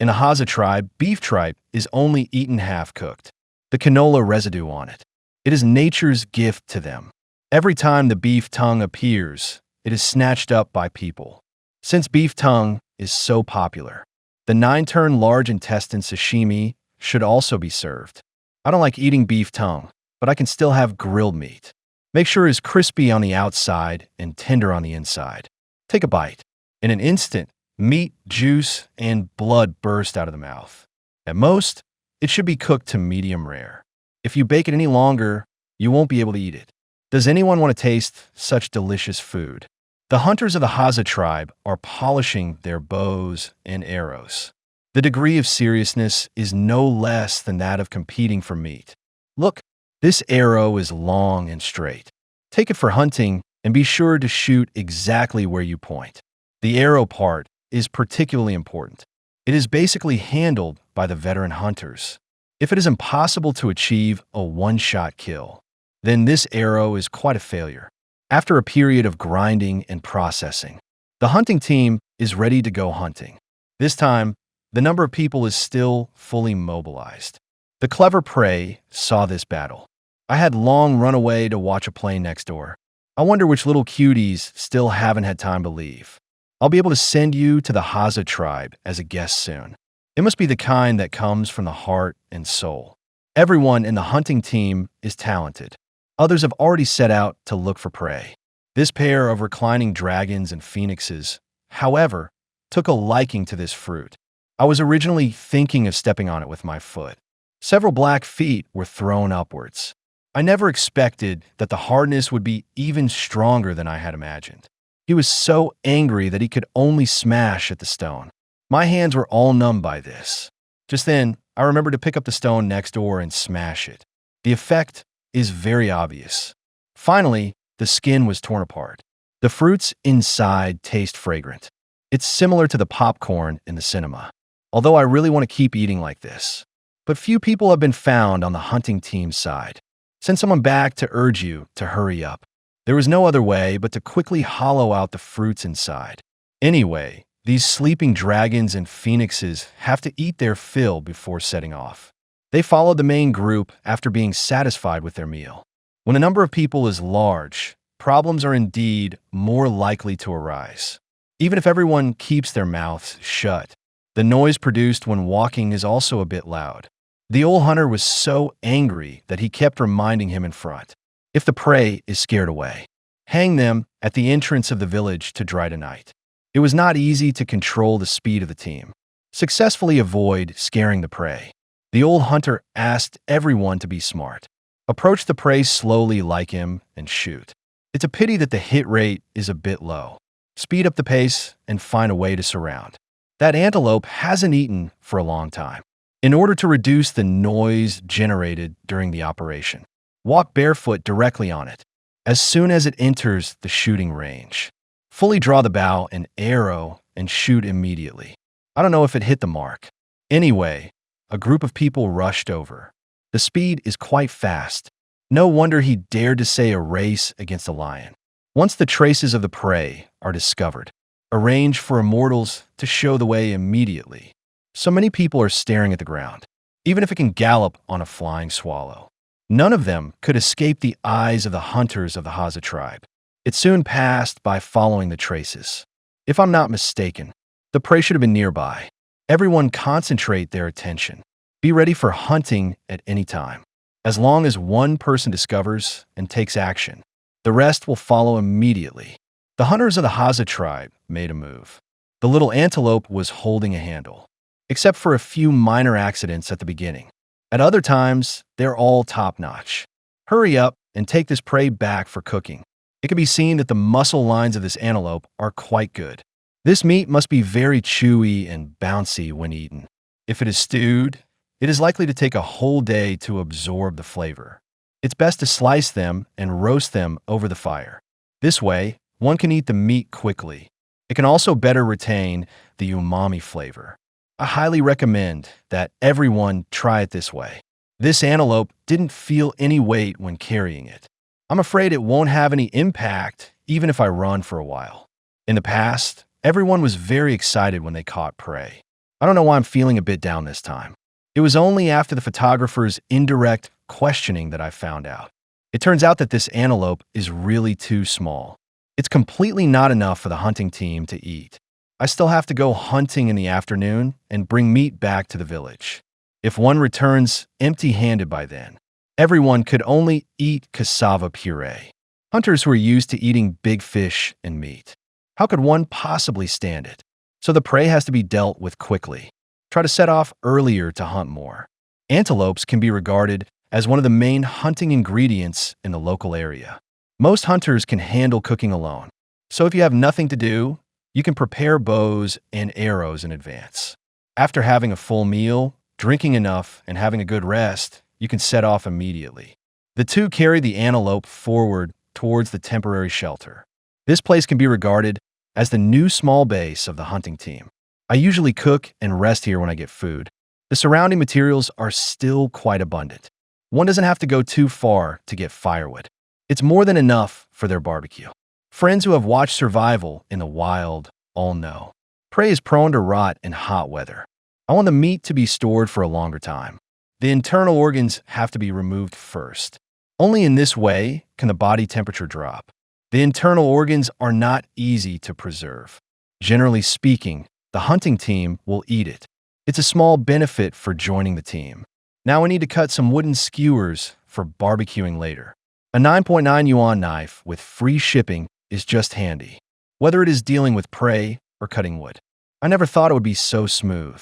In the Hadza tribe, beef tripe is only eaten half-cooked. The canola residue on it. It is nature's gift to them. Every time the beef tongue appears, it is snatched up by people. Since beef tongue is so popular, the 9-turn large intestine sashimi should also be served. I don't like eating beef tongue, but I can still have grilled meat. Make sure it is crispy on the outside and tender on the inside. Take a bite. In an instant, meat, juice, and blood burst out of the mouth. At most, it should be cooked to medium rare. If you bake it any longer, you won't be able to eat it. Does anyone want to taste such delicious food? The hunters of the Hadza tribe are polishing their bows and arrows. The degree of seriousness is no less than that of competing for meat. Look, this arrow is long and straight. Take it for hunting and be sure to shoot exactly where you point. The arrow part is particularly important. It is basically handled by the veteran hunters. If it is impossible to achieve a one-shot kill, then this arrow is quite a failure. After a period of grinding and processing, the hunting team is ready to go hunting. This time, the number of people is still fully mobilized. The clever prey saw this battle. I had long run away to watch a plane next door. I wonder which little cuties still haven't had time to leave. I'll be able to send you to the Hadza tribe as a guest soon. It must be the kind that comes from the heart and soul. Everyone in the hunting team is talented. Others have already set out to look for prey. This pair of reclining dragons and phoenixes, however, took a liking to this fruit. I was originally thinking of stepping on it with my foot. Several black feet were thrown upwards. I never expected that the hardness would be even stronger than I had imagined. He was so angry that he could only smash at the stone. My hands were all numb by this. Just then, I remembered to pick up the stone next door and smash it. The effect is very obvious. Finally, the skin was torn apart. The fruits inside taste fragrant. It's similar to the popcorn in the cinema. Although I really want to keep eating like this. But few people have been found on the hunting team's side. Send someone back to urge you to hurry up. There was no other way but to quickly hollow out the fruits inside. Anyway, these sleeping dragons and phoenixes have to eat their fill before setting off. They followed the main group after being satisfied with their meal. When a number of people is large, problems are indeed more likely to arise. Even if everyone keeps their mouths shut, the noise produced when walking is also a bit loud. The old hunter was so angry that he kept reminding him in front. If the prey is scared away, hang them at the entrance of the village to dry tonight. It was not easy to control the speed of the team. Successfully avoid scaring the prey. The old hunter asked everyone to be smart. Approach the prey slowly like him and shoot. It's a pity that the hit rate is a bit low. Speed up the pace and find a way to surround. That antelope hasn't eaten for a long time. In order to reduce the noise generated during the operation, walk barefoot directly on it. As soon as it enters the shooting range, fully draw the bow and arrow and shoot immediately. I don't know if it hit the mark. Anyway, a group of people rushed over. The speed is quite fast. No wonder he dared to say a race against a lion. Once the traces of the prey are discovered, arrange for immortals to show the way immediately. So many people are staring at the ground, even if it can gallop on a flying swallow. None of them could escape the eyes of the hunters of the Hadza tribe. It soon passed by following the traces. If I'm not mistaken, the prey should have been nearby. Everyone concentrate their attention. Be ready for hunting at any time. As long as one person discovers and takes action, the rest will follow immediately. The hunters of the Hadza tribe made a move. The little antelope was holding a handle, except for a few minor accidents at the beginning. At other times, they're all top-notch. Hurry up and take this prey back for cooking. It can be seen that the muscle lines of this antelope are quite good. This meat must be very chewy and bouncy when eaten. If it is stewed, it is likely to take a whole day to absorb the flavor. It's best to slice them and roast them over the fire. This way, one can eat the meat quickly. It can also better retain the umami flavor. I highly recommend that everyone try it this way. This antelope didn't feel any weight when carrying it. I'm afraid it won't have any impact even if I run for a while. In the past, everyone was very excited when they caught prey. I don't know why I'm feeling a bit down this time. It was only after the photographer's indirect questioning that I found out. It turns out that this antelope is really too small. It's completely not enough for the hunting team to eat. I still have to go hunting in the afternoon and bring meat back to the village. If one returns empty-handed by then, everyone could only eat cassava puree. Hunters who are used to eating big fish and meat. How could one possibly stand it? So the prey has to be dealt with quickly. Try to set off earlier to hunt more. Antelopes can be regarded as one of the main hunting ingredients in the local area. Most hunters can handle cooking alone. So if you have nothing to do, you can prepare bows and arrows in advance. After having a full meal, drinking enough, and having a good rest, you can set off immediately. The two carry the antelope forward towards the temporary shelter. This place can be regarded as the new small base of the hunting team. I usually cook and rest here when I get food. The surrounding materials are still quite abundant. One doesn't have to go too far to get firewood. It's more than enough for their barbecue. Friends who have watched survival in the wild all know. Prey is prone to rot in hot weather. I want the meat to be stored for a longer time. The internal organs have to be removed first. Only in this way can the body temperature drop. The internal organs are not easy to preserve. Generally speaking, the hunting team will eat it. It's a small benefit for joining the team. Now we need to cut some wooden skewers for barbecuing later. A 9.9 yuan knife with free shipping is just handy, whether it is dealing with prey or cutting wood. I never thought it would be so smooth.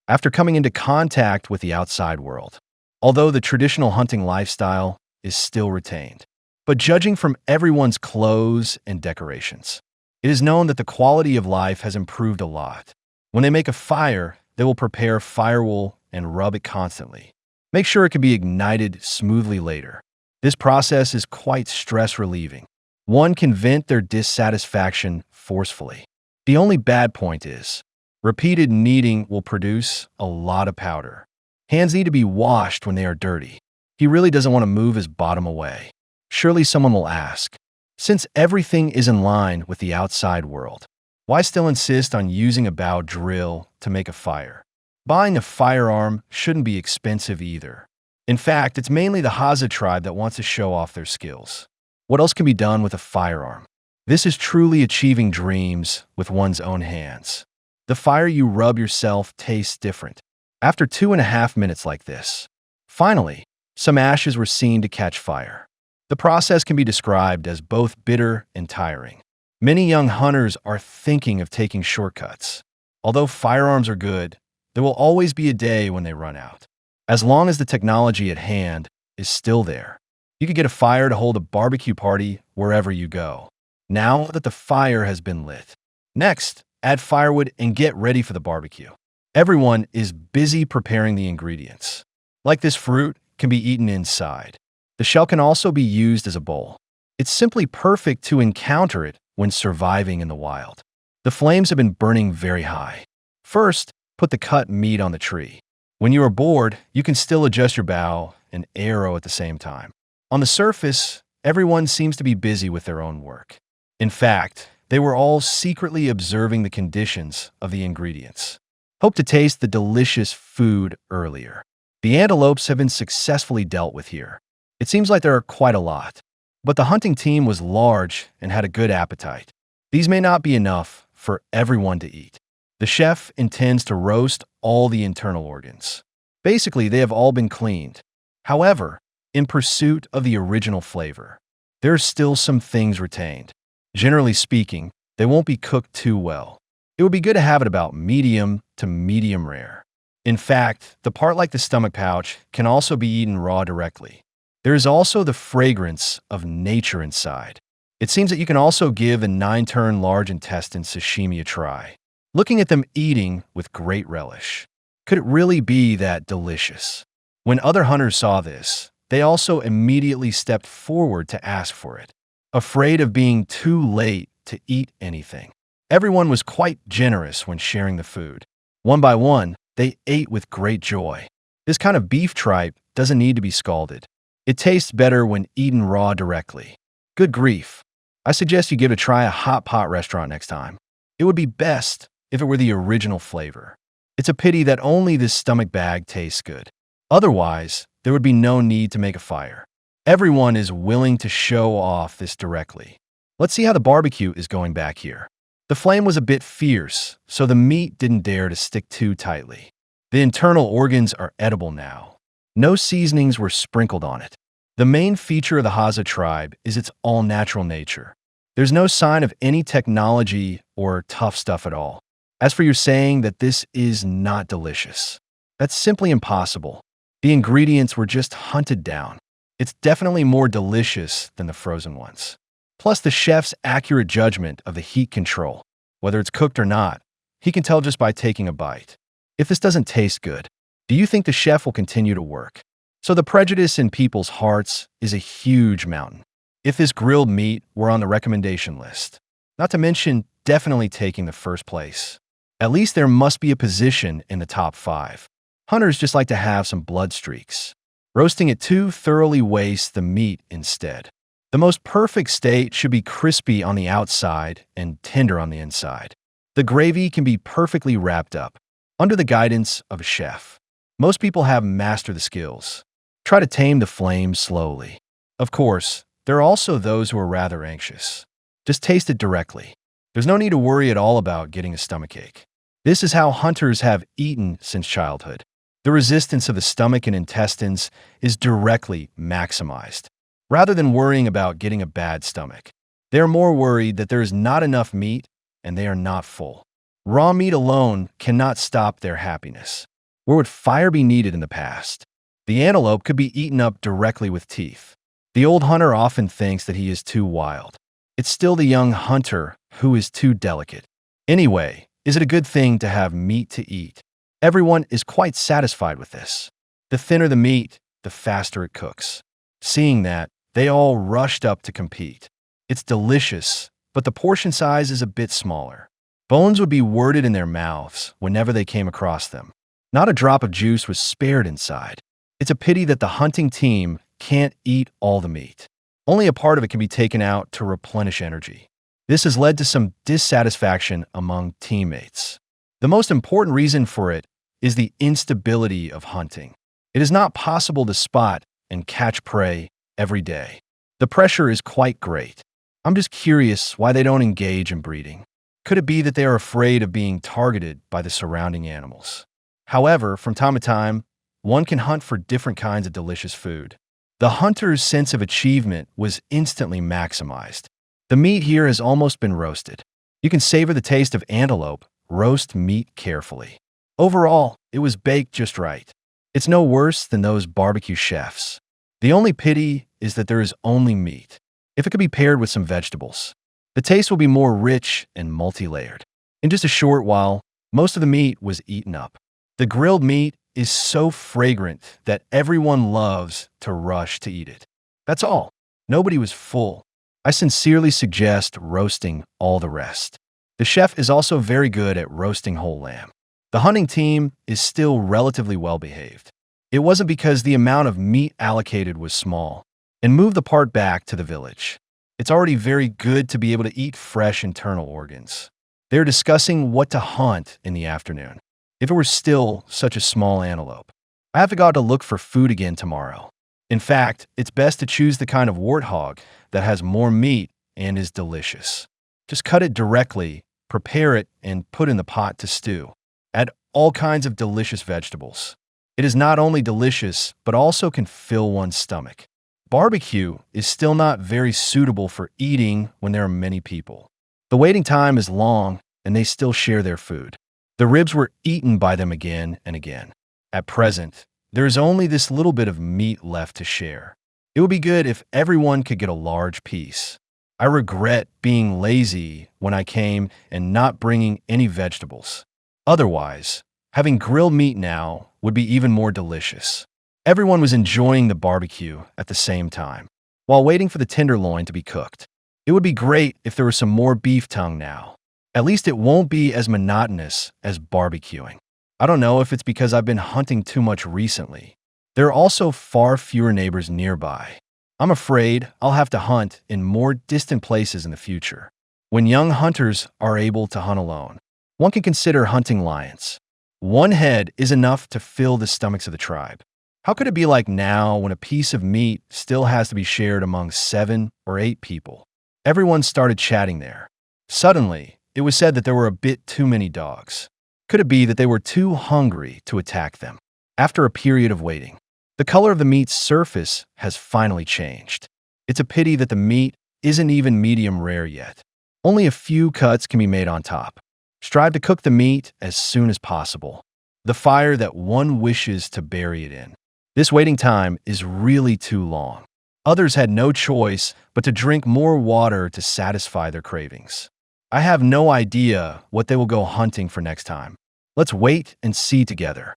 After coming into contact with the outside world, although the traditional hunting lifestyle is still retained. But judging from everyone's clothes and decorations, it is known that the quality of life has improved a lot. When they make a fire, they will prepare firewool and rub it constantly. Make sure it can be ignited smoothly later. This process is quite stress-relieving. One can vent their dissatisfaction forcefully. The only bad point is, repeated kneading will produce a lot of powder. Hands need to be washed when they are dirty. He really doesn't want to move his bottom away. Surely someone will ask, since everything is in line with the outside world, why still insist on using a bow drill to make a fire? Buying a firearm shouldn't be expensive either. In fact, it's mainly the Haza tribe that wants to show off their skills. What else can be done with a firearm? This is truly achieving dreams with one's own hands. The fire you rub yourself tastes different. After 2.5 minutes like this, finally, some ashes were seen to catch fire. The process can be described as both bitter and tiring. Many young hunters are thinking of taking shortcuts. Although firearms are good, there will always be a day when they run out. As long as the technology at hand is still there, you could get a fire to hold a barbecue party wherever you go. Now that the fire has been lit. Next, add firewood and get ready for the barbecue. Everyone is busy preparing the ingredients. Like this fruit can be eaten inside. The shell can also be used as a bowl. It's simply perfect to encounter it when surviving in the wild. The flames have been burning very high. First, put the cut meat on the tree. When you are bored, you can still adjust your bow and arrow at the same time. On the surface, everyone seems to be busy with their own work. In fact, they were all secretly observing the conditions of the ingredients. Hope to taste the delicious food earlier. The antelopes have been successfully dealt with here. It seems like there are quite a lot. But the hunting team was large and had a good appetite. These may not be enough for everyone to eat. The chef intends to roast all the internal organs. Basically, they have all been cleaned. However, in pursuit of the original flavor, there are still some things retained. Generally speaking, they won't be cooked too well. It would be good to have it about medium to medium rare. In fact, the part like the stomach pouch can also be eaten raw directly. There is also the fragrance of nature inside. It seems that you can also give a 9-turn large intestine sashimi a try. Looking at them eating with great relish. Could it really be that delicious? When other hunters saw this, they also immediately stepped forward to ask for it, afraid of being too late to eat anything. Everyone was quite generous when sharing the food. One by one, they ate with great joy. This kind of beef tripe doesn't need to be scalded. It tastes better when eaten raw directly. Good grief. I suggest you give it a try at a hot pot restaurant next time. It would be best if it were the original flavor. It's a pity that only this stomach bag tastes good. Otherwise, there would be no need to make a fire. Everyone is willing to show off this directly. Let's see how the barbecue is going back here. The flame was a bit fierce, so the meat didn't dare to stick too tightly. The internal organs are edible now. No seasonings were sprinkled on it. The main feature of the Haza tribe is its all-natural nature. There's no sign of any technology or tough stuff at all. As for your saying that this is not delicious, that's simply impossible. The ingredients were just hunted down. It's definitely more delicious than the frozen ones. Plus the chef's accurate judgment of the heat control. Whether it's cooked or not, he can tell just by taking a bite. If this doesn't taste good, do you think the chef will continue to work? So the prejudice in people's hearts is a huge mountain. If this grilled meat were on the recommendation list, not to mention definitely taking the first place, at least there must be a position in the top 5. Hunters just like to have some blood streaks. Roasting it too thoroughly wastes the meat instead. The most perfect state should be crispy on the outside and tender on the inside. The gravy can be perfectly wrapped up, under the guidance of a chef. Most people have mastered the skills. Try to tame the flame slowly. Of course, there are also those who are rather anxious. Just taste it directly. There's no need to worry at all about getting a stomachache. This is how hunters have eaten since childhood. The resistance of the stomach and intestines is directly maximized. Rather than worrying about getting a bad stomach, they are more worried that there is not enough meat and they are not full. Raw meat alone cannot stop their happiness. Where would fire be needed in the past? The antelope could be eaten up directly with teeth. The old hunter often thinks that he is too wild. It's still the young hunter who is too delicate. Anyway, is it a good thing to have meat to eat? Everyone is quite satisfied with this. The thinner the meat, the faster it cooks. Seeing that, they all rushed up to compete. It's delicious, but the portion size is a bit smaller. Bones would be worded in their mouths whenever they came across them. Not a drop of juice was spared inside. It's a pity that the hunting team can't eat all the meat. Only a part of it can be taken out to replenish energy. This has led to some dissatisfaction among teammates. The most important reason for it is the instability of hunting. It is not possible to spot and catch prey every day. The pressure is quite great. I'm just curious why they don't engage in breeding. Could it be that they are afraid of being targeted by the surrounding animals? However, from time to time, one can hunt for different kinds of delicious food. The hunter's sense of achievement was instantly maximized. The meat here has almost been roasted. You can savor the taste of antelope. Roast meat carefully. Overall, it was baked just right. It's no worse than those barbecue chefs. The only pity is that there is only meat. If it could be paired with some vegetables, the taste will be more rich and multi-layered. In just a short while, most of the meat was eaten up. The grilled meat is so fragrant that everyone loves to rush to eat it. That's all. Nobody was full. I sincerely suggest roasting all the rest. The chef is also very good at roasting whole lamb. The hunting team is still relatively well behaved. It wasn't because the amount of meat allocated was small. And move the part back to the village. It's already very good to be able to eat fresh internal organs. They're discussing what to hunt in the afternoon. If it were still such a small antelope, I have to go out to look for food again tomorrow. In fact, it's best to choose the kind of warthog that has more meat and is delicious. Just cut it directly, prepare it, and put in the pot to stew. Add all kinds of delicious vegetables. It is not only delicious, but also can fill one's stomach. Barbecue is still not very suitable for eating when there are many people. The waiting time is long, and they still share their food. The ribs were eaten by them again and again. At present, there is only this little bit of meat left to share. It would be good if everyone could get a large piece. I regret being lazy when I came and not bringing any vegetables. Otherwise, having grilled meat now would be even more delicious. Everyone was enjoying the barbecue at the same time, while waiting for the tenderloin to be cooked. It would be great if there was some more beef tongue now. At least it won't be as monotonous as barbecuing. I don't know if it's because I've been hunting too much recently. There are also far fewer neighbors nearby. I'm afraid I'll have to hunt in more distant places in the future. When young hunters are able to hunt alone, one can consider hunting lions. One head is enough to fill the stomachs of the tribe. How could it be like now when a piece of meat still has to be shared among 7 or 8 people? Everyone started chatting there. Suddenly, it was said that there were a bit too many dogs. Could it be that they were too hungry to attack them? After a period of waiting, the color of the meat's surface has finally changed. It's a pity that the meat isn't even medium rare yet. Only a few cuts can be made on top. Strive to cook the meat as soon as possible. The fire that one wishes to bury it in. This waiting time is really too long. Others had no choice but to drink more water to satisfy their cravings. I have no idea what they will go hunting for next time. Let's wait and see together.